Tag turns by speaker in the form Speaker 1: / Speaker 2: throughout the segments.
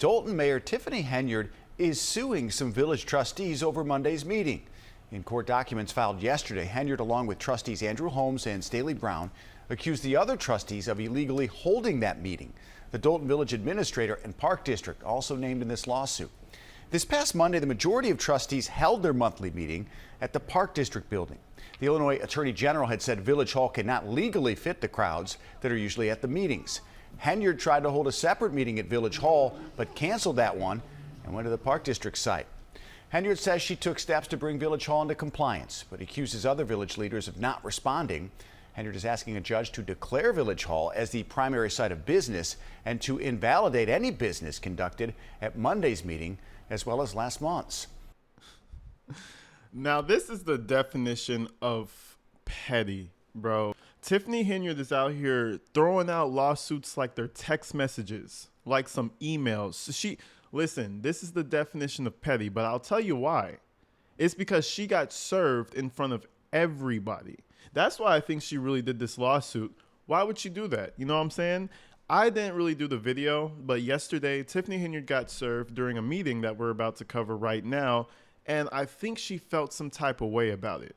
Speaker 1: Dolton Mayor Tiffany Henyard is suing some village trustees over Monday's meeting. In court documents filed yesterday, Henyard, along with trustees Andrew Holmes and Staley Brown, accused the other trustees of illegally holding that meeting. The Dolton Village Administrator and Park District also named in this lawsuit. This past Monday, the majority of trustees held their monthly meeting at the Park District building. The Illinois Attorney General had said Village Hall cannot legally fit the crowds that are usually at the meetings. Henyard tried to hold a separate meeting at Village Hall, but canceled that one and went to the Park District site. Henyard says she took steps to bring Village Hall into compliance, but accuses other village leaders of not responding. Henyard is asking a judge to declare Village Hall as the primary site of business and to invalidate any business conducted at Monday's meeting as well as last month's.
Speaker 2: Now, this is the definition of petty, bro. Tiffany Henyard is out here throwing out lawsuits like they're text messages, like some emails. So listen, this is the definition of petty, but I'll tell you why. It's because she got served in front of everybody. That's why I think she really did this lawsuit. Why would she do that? You know what I'm saying? I didn't really do the video, but yesterday, Tiffany Henyard got served during a meeting that we're about to cover right now, and I think she felt some type of way about it.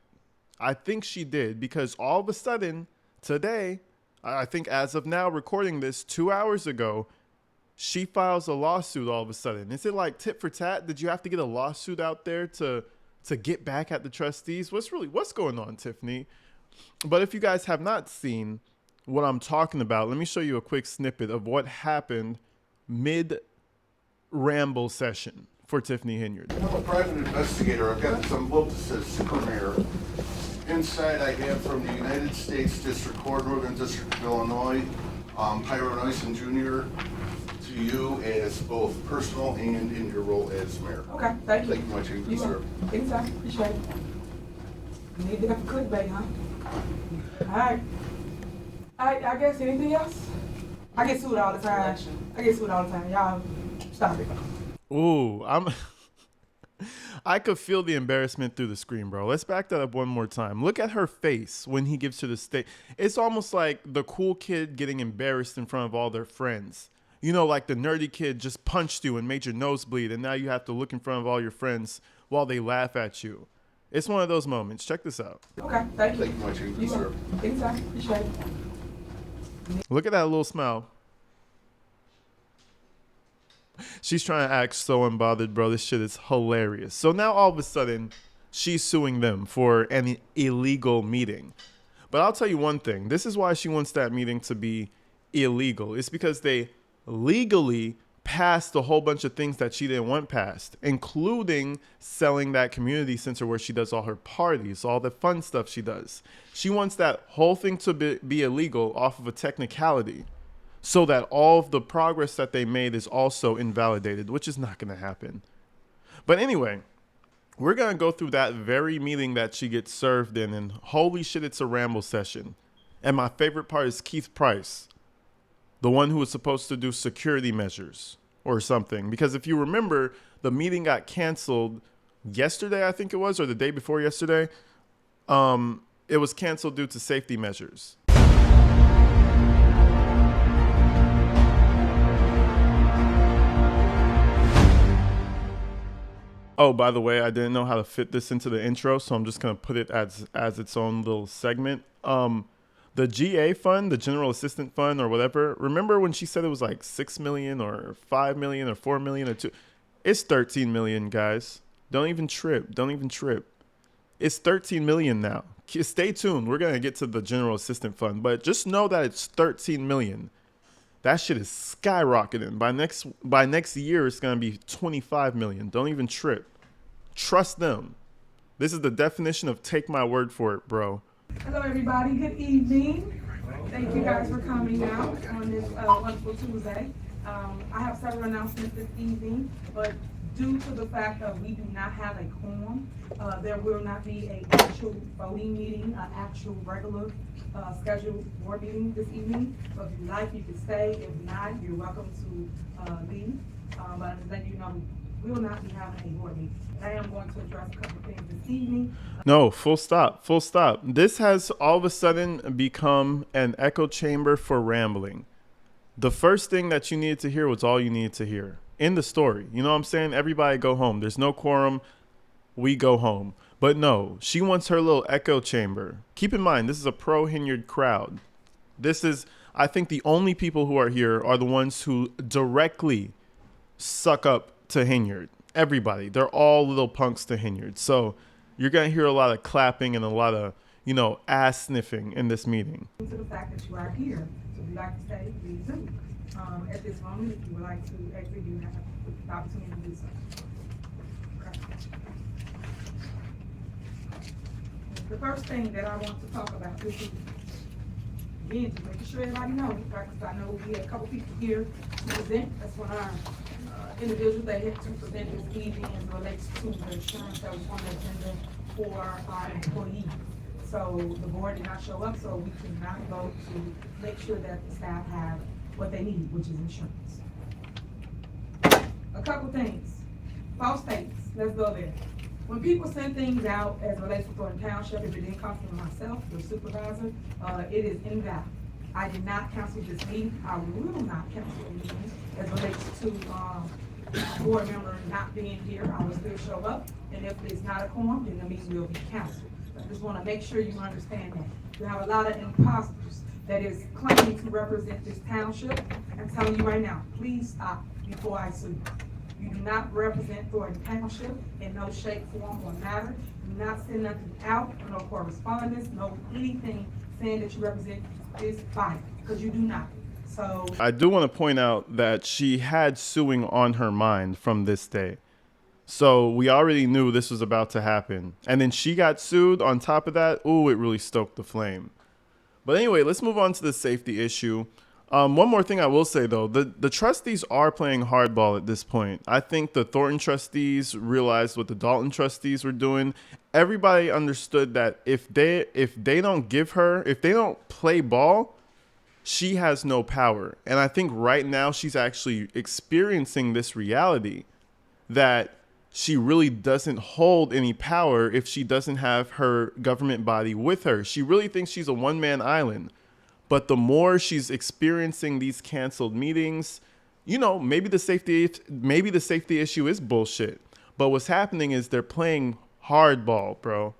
Speaker 2: I think she did, because all of a sudden, today, I think as of now, recording this 2 hours ago, she files a lawsuit all of a sudden. Is it like tit for tat? Did you have to get a lawsuit out there to get back at the trustees? What's going on, Tiffany? But if you guys have not seen what I'm talking about, let me show you a quick snippet of what happened mid-ramble session for Tiffany Henyard.
Speaker 3: I'm a private investigator. I've got some book that says Super Mayor. Inside I have from the United States District Court, Northern District of Illinois, Pyro Neusen Jr. to you as both personal and in your role as mayor.
Speaker 4: Okay, thank you.
Speaker 3: Thank you much, you sir.
Speaker 4: Anytime, appreciate it. You need to have a clickbait, huh? All right. I guess anything else? I get sued all the time. Y'all, stop it.
Speaker 2: Ooh, I could feel the embarrassment through the screen, bro. Let's back that up one more time. Look at her face when he gives her the state. It's almost like the cool kid getting embarrassed in front of all their friends. You know, like the nerdy kid just punched you and made your nose bleed, and now you have to look in front of all your friends while they laugh at you. It's one of those moments. Check this out.
Speaker 4: Okay, thank you.
Speaker 3: Thank you much, you sir.
Speaker 4: Anytime, appreciate it.
Speaker 2: Look at that little smile. She's trying to act so unbothered, bro. This shit is hilarious. So now all of a sudden, she's suing them for an illegal meeting. But I'll tell you one thing. This is why she wants that meeting to be illegal. It's because they legally passed a whole bunch of things that she didn't want passed, including selling that community center where she does all her parties, all the fun stuff she does. She wants that whole thing to be illegal off of a technicality, so that all of the progress that they made is also invalidated, which is not going to happen. But anyway, we're going to go through that very meeting that she gets served in, and holy shit, it's a ramble session. And my favorite part is Keith Price, the one who was supposed to do security measures or something. Because if you remember, the meeting got canceled yesterday, I think it was, or the day before yesterday. It was canceled due to safety measures. Oh, by the way, I didn't know how to fit this into the intro, so I'm just going to put it as its own little segment. The GA fund, the General Assistant Fund or whatever, remember when she said it was like 6 million or 5 million or 4 million or 2? It's 13 million, guys. Don't even trip. It's 13 million now. Stay tuned. We're going to get to the General Assistant Fund, but just know that it's 13 million. That shit is skyrocketing. By next year, it's going to be 25 million. Don't even trip. Trust them. This is the definition of take my word for it, bro.
Speaker 4: Hello, everybody. Good evening. Thank you guys for coming out on this wonderful Tuesday. I have several announcements this evening, but due to the fact that we do not have a quorum, there will not be an actual voting meeting, an actual regular scheduled board meeting this evening. So if you like, you can stay. If not, you're welcome to leave. But to let you know, we will not be having a board meeting. I am going to address a couple of things this evening.
Speaker 2: No, full stop. This has all of a sudden become an echo chamber for rambling. The first thing that you needed to hear was all you needed to hear. in the story. You know what I'm saying? Everybody go home. There's no quorum. We go home. But no, she wants her little echo chamber. Keep in mind, this is a pro-Henyard crowd. This is, I think, the only people who are here are the ones who directly suck up to Henyard. Everybody. They're all little punks to Henyard. So you're going to hear a lot of clapping and a lot of, ass sniffing in this meeting.
Speaker 4: To the fact that you are here, so if you'd like to stay, please do. At this moment, if you would like to exit, you have the opportunity to do so. Okay. The first thing that I want to talk about this is, again, just making sure everybody knows, because I know we had a couple people here to present. That's one of our individuals that had to present this evening as it relates to the insurance that was on the agenda for our employees. So the board did not show up, so we could not vote to make sure that the staff have what they need, which is insurance. A couple things. False statements. Let's go there. When people send things out as it relates to Thornton Township, if it didn't come from myself, the supervisor, it is invalid. I did not cancel this meeting. I will not cancel a meeting as it relates to a board member not being here. I will still show up, and if it's not a quorum, then the meeting will be canceled. I just want to make sure you understand that. We have a lot of imposters that is claiming to represent this township. I'm telling you right now, please stop before I sue you. You do not represent Thornton Township in no shape, form, or matter. Do not send nothing out, no correspondence, no anything saying that you represent this body, because you do not. So
Speaker 2: I do want to point out that she had suing on her mind from this day. So we already knew this was about to happen. And then she got sued on top of that. Ooh, it really stoked the flame. But anyway, let's move on to the safety issue. One more thing I will say, though. The trustees are playing hardball at this point. I think the Thornton trustees realized what the Dalton trustees were doing. Everybody understood that if they don't play ball, she has no power. And I think right now she's actually experiencing this reality that she really doesn't hold any power if she doesn't have her government body with her. She really thinks she's a one-man island. But the more she's experiencing these canceled meetings, maybe the safety issue is bullshit. But what's happening is they're playing hardball, bro.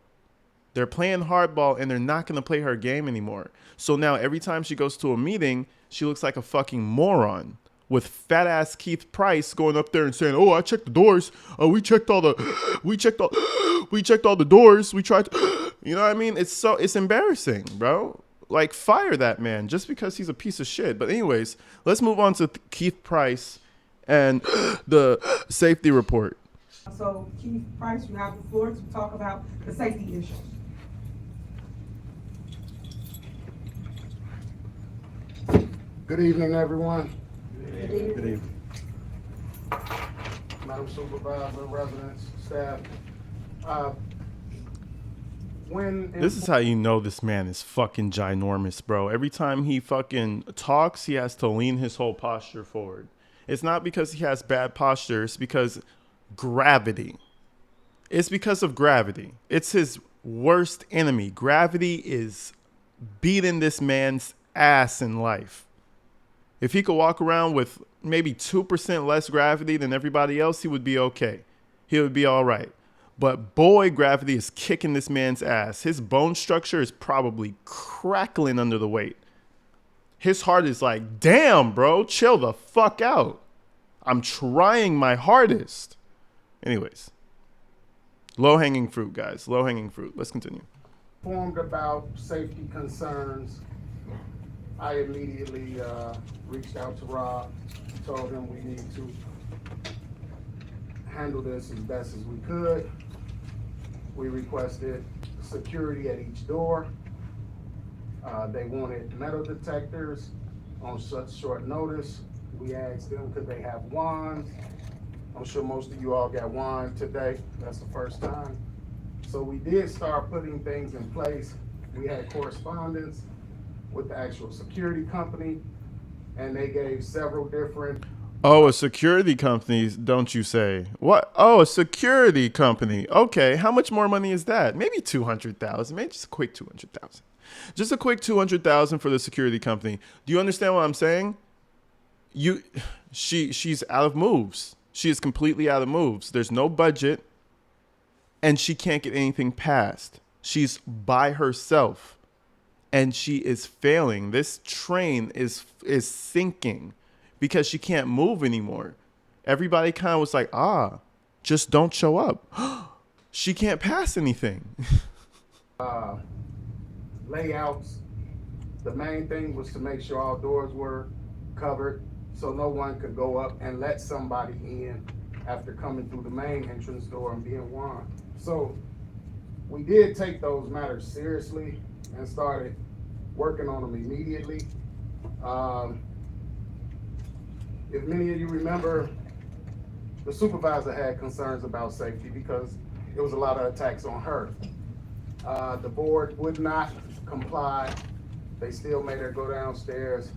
Speaker 2: They're playing hardball, and they're not going to play her game anymore. So now every time she goes to a meeting, she looks like a fucking moron, with fat ass Keith Price going up there and saying, "Oh, I checked the doors. We checked all the doors. We tried to," you know what I mean? It's embarrassing, bro. Like, fire that man just because he's a piece of shit. But anyways, let's move on to Keith Price and the safety report.
Speaker 4: So Keith Price, you have the floor to talk about the safety issues.
Speaker 5: Good evening, everyone.
Speaker 4: Good evening.
Speaker 5: Madam Supervisor, residents, staff.
Speaker 2: This is how you know this man is fucking ginormous, bro. Every time he fucking talks, he has to lean his whole posture forward. It's not because he has bad posture. It's because gravity. It's because of gravity. It's his worst enemy. Gravity is beating this man's ass in life. If he could walk around with maybe 2% less gravity than everybody else, he would be okay. He would be all right. But boy, gravity is kicking this man's ass. His bone structure is probably crackling under the weight. His heart is like, damn, bro, chill the fuck out. I'm trying my hardest. Anyways, low-hanging fruit, guys. Low-hanging fruit. Let's continue.
Speaker 5: Informed about safety concerns, I immediately reached out to Rob, told him we need to handle this as best as we could. We requested security at each door. They wanted metal detectors on such short notice. We asked them, could they have wands? I'm sure most of you all got wands today. That's the first time. So we did start putting things in place. We had correspondence with the actual security company, and they gave several different.
Speaker 2: Oh, a security company, don't you say? What? Oh, a security company. Okay, how much more money is that? Maybe $200,000. Maybe just a quick $200,000. Just a quick $200,000 for the security company. Do you understand what I'm saying? she's out of moves. She is completely out of moves. There's no budget, and she can't get anything passed. She's by herself, and she is failing. This train is sinking because she can't move anymore. Everybody kind of was like, just don't show up. She can't pass anything.
Speaker 5: Layouts. The main thing was to make sure all doors were covered so no one could go up and let somebody in after coming through the main entrance door and being warned. So we did take those matters seriously and started working on them immediately. If many of you remember, the supervisor had concerns about safety because there was a lot of attacks on her. The board would not comply. They still made her go downstairs.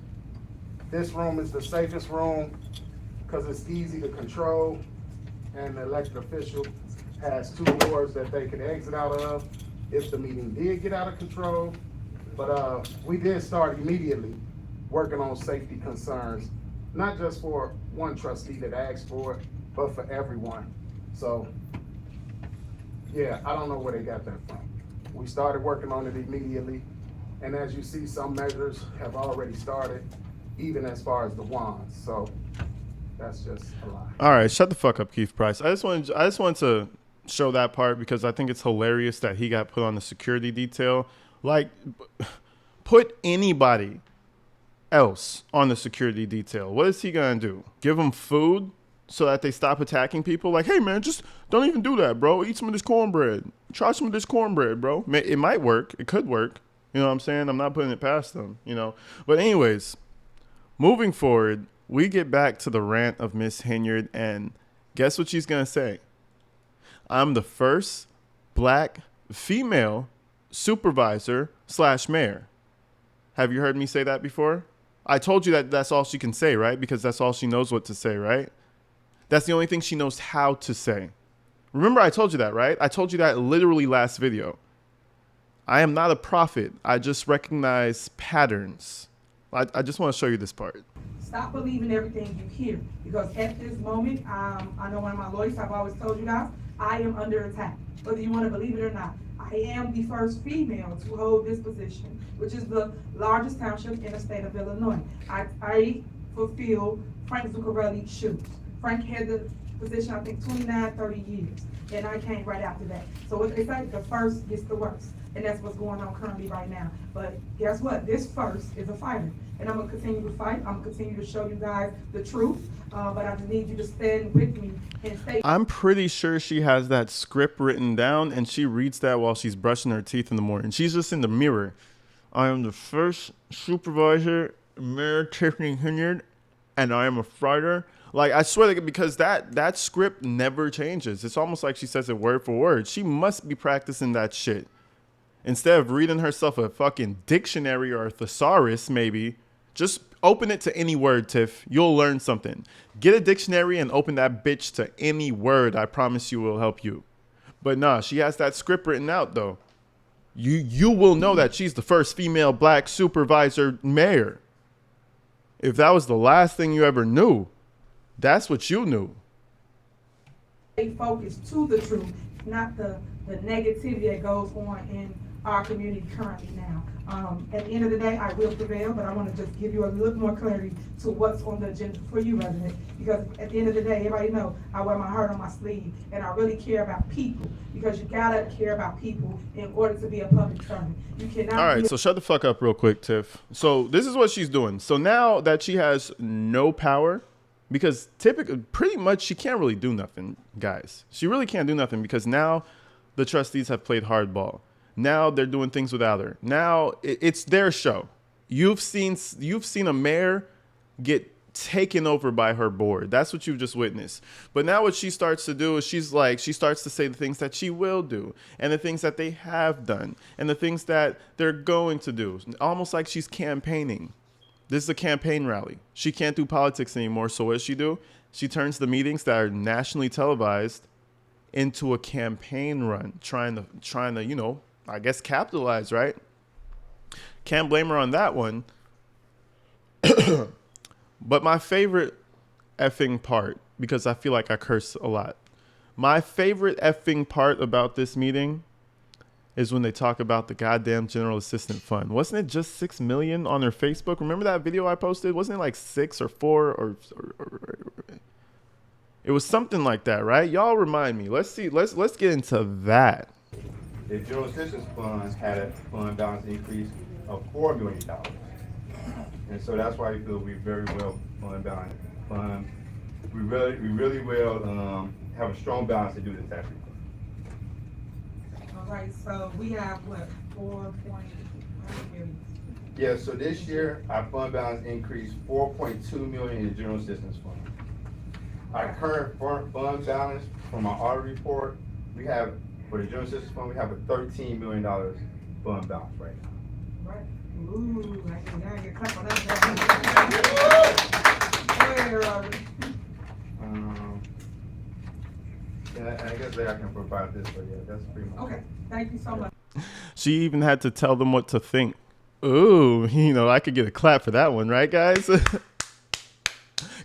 Speaker 5: This room is the safest room because it's easy to control, and the elected official has 2 doors that they could exit out of if the meeting did get out of control. But we did start immediately working on safety concerns, not just for one trustee that asked for it, but for everyone. So, yeah, I don't know where they got that from. We started working on it immediately, and as you see, some measures have already started, even as far as the wands. So that's just a lie.
Speaker 2: All right, shut the fuck up, Keith Price. I just wanted to show that part because I think it's hilarious that he got put on the security detail. Like, put anybody else on the security detail. What is he gonna do? Give them food so that they stop attacking people? Like, hey man, just don't even do that, bro. Eat some of this cornbread. Try some of this cornbread, bro. It might work. It could work. You know what I'm saying? I'm not putting it past them, you know. But anyways, moving forward, we get back to the rant of Miss Henyard, and guess what she's gonna say? I'm the first black female supervisor / mayor. Have you heard me say that before? I told you that that's all she can say, right? Because that's all she knows what to say, right? That's the only thing she knows how to say. Remember I told you that, right? I told you that literally last video. I am not a prophet. I just recognize patterns. I just want to show you this part.
Speaker 4: Stop believing everything you hear, because at this moment, I know one of my lawyers, I've always told you guys, I am under attack, whether you want to believe it or not. I am the first female to hold this position, which is the largest township in the state of Illinois. I fulfill Frank Zuccarelli's shoes. Frank had the position, I think, 29, 30 years, and I came right after that. So what they say, the first gets the worst, and that's what's going on currently right now. But guess what? This first is a fighter, and I'm gonna continue to fight. I'm gonna continue to show you guys the truth, but I just need you to stand with me and stay.
Speaker 2: I'm pretty sure she has that script written down, and she reads that while she's brushing her teeth in the morning. She's just in the mirror. I am the first supervisor, Mayor Tiffany Henyard, and I am a fighter. Like, I swear, because that script never changes. It's almost like she says it word for word. She must be practicing that shit. Instead of reading herself a fucking dictionary or a thesaurus, maybe, just open it to any word, Tiff. You'll learn something. Get a dictionary and open that bitch to any word. I promise you will help you. But nah, she has that script written out, though. You will know that she's the first female black supervisor mayor. If that was the last thing you ever knew, that's what you knew.
Speaker 4: Stay focused to the truth, not the negativity that goes on in our community currently now. At the end of the day, I will prevail, but I want to just give you a little more clarity to what's on the agenda for you, resident, because at the end of the day, everybody know I wear my heart on my sleeve, and I really care about people, because you gotta care about people in order to be a public servant. You cannot. All
Speaker 2: right, so shut the fuck up real quick, Tiff. So this is what she's doing. So now that she has no power, because typically, pretty much, she can't really do nothing, guys. She really can't do nothing because now the trustees have played hardball. Now they're doing things without her. Now it's their show. You've seen a mayor get taken over by her board. That's what you've just witnessed. But now what she starts to do is she starts to say the things that she will do, and the things that they have done, and the things that they're going to do. Almost like she's campaigning. This is a campaign rally. She can't do politics anymore. So what does she do? She turns the meetings that are nationally televised into a campaign run, trying to, you know, I guess capitalize, right? Can't blame her on that one. But my favorite effing part, because I feel like I curse a lot. My favorite effing part about this meeting is when they talk about the goddamn General Assistant Fund. Wasn't it just 6 million on their Facebook? Remember that video I posted? Wasn't it like 6 or 4 or it was something like that, right? Y'all remind me. Let's see. Let's get into that.
Speaker 6: The General Assistance Fund had a fund balance increase of $4 million. And so that's why we feel we're very well fund balance. We really well have a strong balance to do this tax refund.
Speaker 4: All right, so we have what, 4.9 million?
Speaker 6: Yeah, so this year, our fund balance increased 4.2 million in the General Assistance Fund. Our current fund balance from our audit report, we have, for the General Assistance Fund, we have a $13 million fund balance right now.
Speaker 4: Right. Ooh, I can get clap on that. Go ahead, Robert.
Speaker 6: And I guess that I can provide this, but yeah, that's pretty much.
Speaker 4: Okay, thank you so much.
Speaker 2: She even had to tell them what to think. Ooh, you know, I could get a clap for that one, right, guys?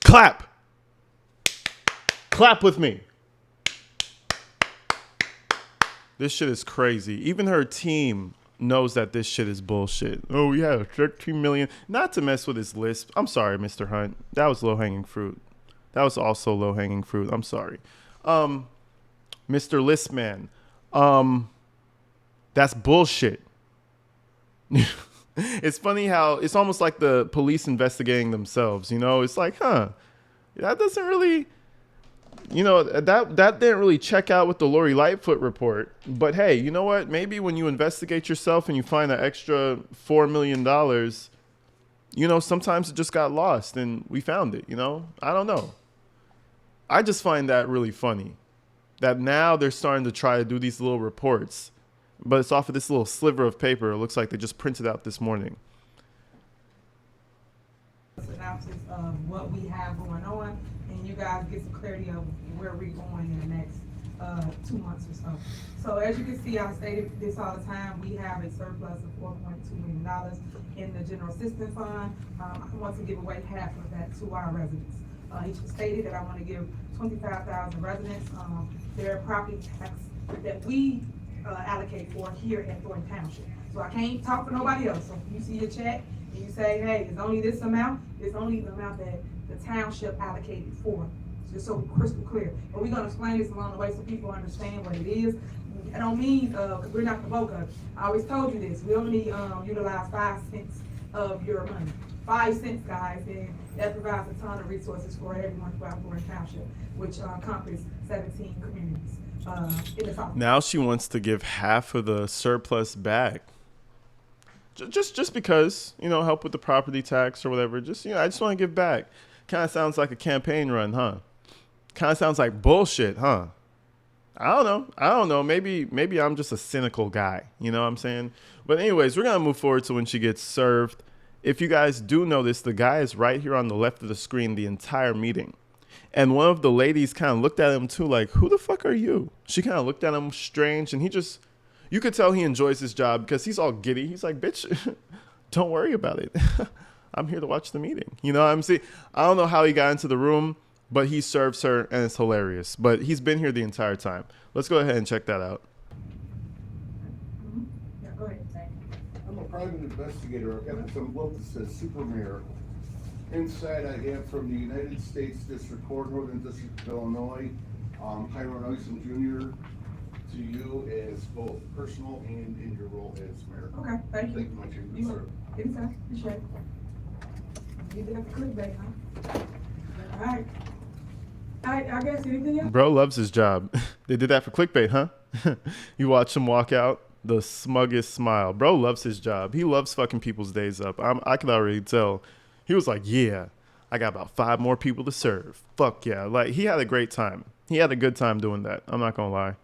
Speaker 2: Clap. Clap with me. This shit is crazy. Even her team knows that this shit is bullshit. Oh, yeah, 13 million. Not to mess with his list. I'm sorry, Mr. Hunt. That was low-hanging fruit. That was also low-hanging fruit. I'm sorry. Mr. Listman. That's bullshit. It's funny how it's almost like the police investigating themselves, you know? It's like, that doesn't really, you know, that didn't really check out with the Lori Lightfoot report. But hey, you know what? Maybe when you investigate yourself and you find an extra $4 million, you know, sometimes it just got lost and we found it, you know? I don't know. I just find that really funny that now they're starting to try to do these little reports, but it's off of this little sliver of paper. It looks like they just printed out this morning.
Speaker 4: Synopsis of what we have going on, and you guys get some clarity of where we're going in the next 2 months or so. So as you can see, I stated this all the time, we have a surplus of $4.2 million in the General Assistance Fund. I want to give away half of that to our residents. He stated that I want to give 25,000 residents their property tax that we allocate for here at Thornton Township. So I can't talk for nobody else. So if you see a check and you say, hey, it's only this amount, it's only the amount that the township allocated for. Just so crystal clear. But we're gonna explain this along the way so people understand what it is. I don't mean, because we're not the bulk of it. I always told you this, we only utilize 5 cents of your money. 5 cents, guys, and that provides a ton of resources for everyone throughout Thornton Township, which encompass 17 communities. In the South.
Speaker 2: Now she wants to give half of the surplus back. Just because, you know, help with the property tax or whatever. Just, you know, I just want to give back. Kind of sounds like a campaign run, huh? Kind of sounds like bullshit, huh? I don't know. Maybe I'm just a cynical guy. You know what I'm saying? But anyways, we're going to move forward to when she gets served. If you guys do notice, the guy is right here on the left of the screen the entire meeting. And one of the ladies kind of looked at him too, like, who the fuck are you? She kind of looked at him strange, and he just, you could tell he enjoys his job because he's all giddy. He's like, bitch, don't worry about it. I'm here to watch the meeting. You know what I'm saying? I don't know how he got into the room, but he serves her, and it's hilarious. But he's been here the entire time. Let's go ahead and check that out.
Speaker 4: Yeah, go ahead.
Speaker 3: I'm a private investigator. I've got some book that says Super Mayor. Inside I have from the United States District Court, Northern District of Illinois, Hiram Eisen Jr. to you as both personal and in your role as mayor.
Speaker 4: Okay, thank you.
Speaker 3: Thank you much,
Speaker 4: You
Speaker 3: sir.
Speaker 4: anytime, appreciate it. You did have to clickbait, huh? All right. I guess anything else?
Speaker 2: Bro loves his job. They did that for clickbait, huh? You watch him walk out, the smuggest smile. Bro loves his job. He loves fucking people's days up. I could already tell. He was like, yeah, I got about 5 more people to serve. Fuck yeah. Like, he had a great time. He had a good time doing that. I'm not going to lie.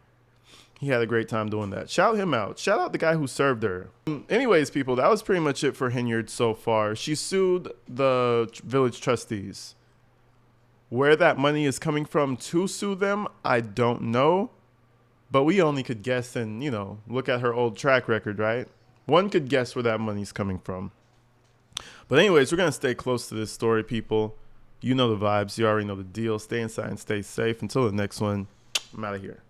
Speaker 2: He had a great time doing that. Shout him out. Shout out the guy who served her. Anyways, people, that was pretty much it for Henyard so far. She sued the village trustees. Where that money is coming from to sue them, I don't know. But we only could guess and, you know, look at her old track record, right? One could guess where that money's coming from. But anyways, we're going to stay close to this story, people. You know the vibes. You already know the deal. Stay inside and stay safe. Until the next one, I'm out of here.